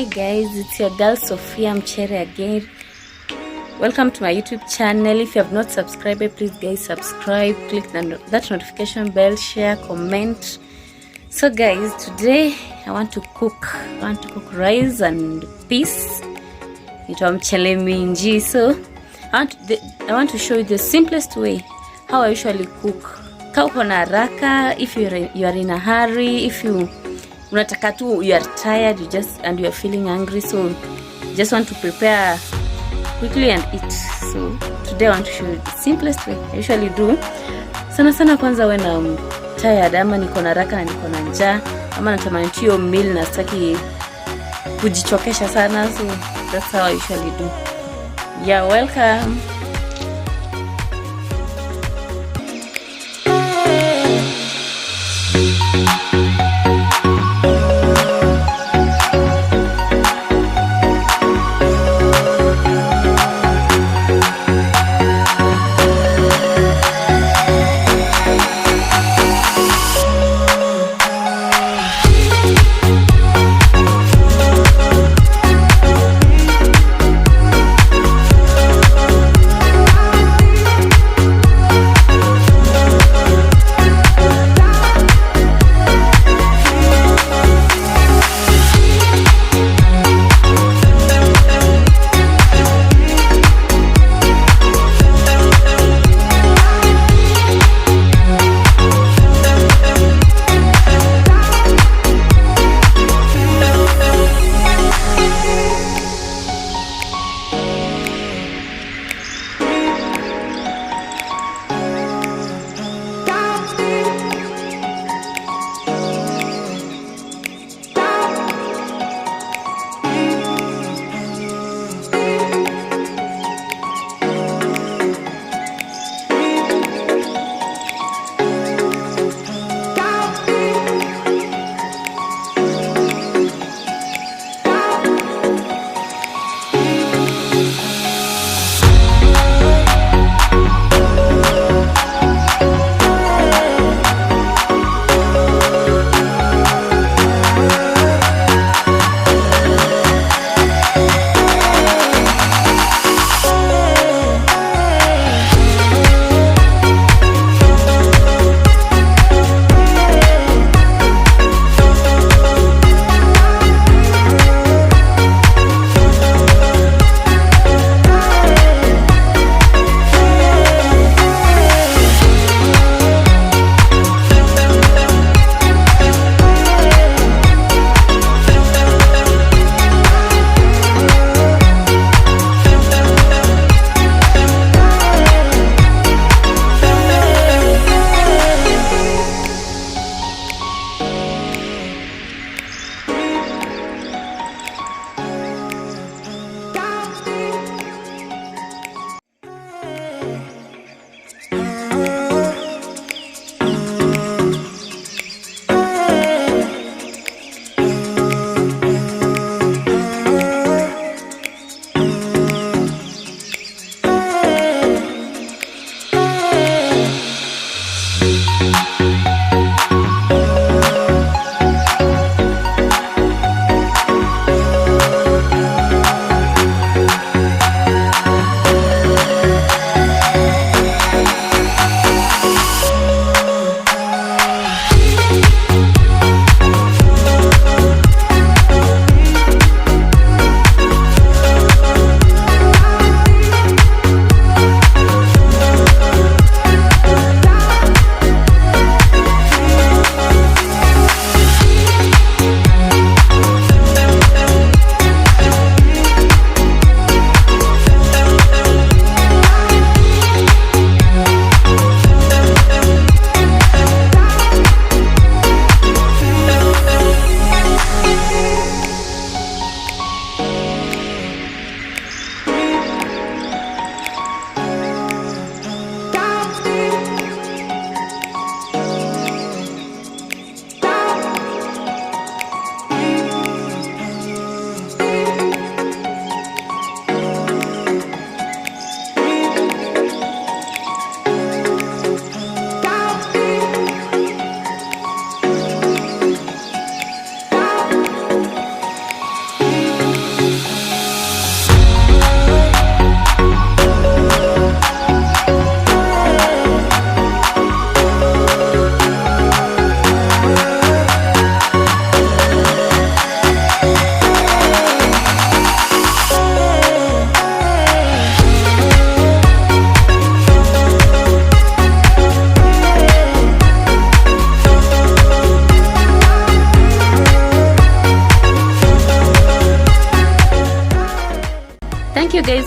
Hi guys, it's your girl Sophia Mchere again. Welcome to my YouTube channel. If you have not subscribed, please guys subscribe, click that notification bell, share, comment. So guys, today I want to cook rice and peas. It's riceminji. So I want to show you the simplest way how I usually cook. Ka uko na haraka, if you are in a hurry, if you unataka tu, you are tired, you are feeling hungry, so just want to prepare quickly and eat. So today I want to show you the simplest way I usually do. Sana kwanza when I'm tired, ama niko na haraka na niko na njaa, ama natamani tu hiyo meal na sitaki kujichokesha sana, so that's how I usually do. Yeah, welcome.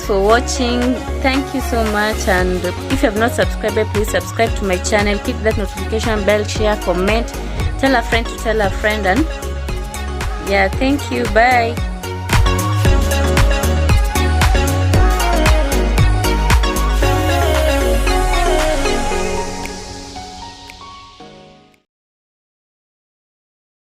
for watching. Thank you so much, and if you have not subscribed, please subscribe to my channel, click that notification bell, share, comment, tell a friend to tell a friend, and yeah, thank you, bye.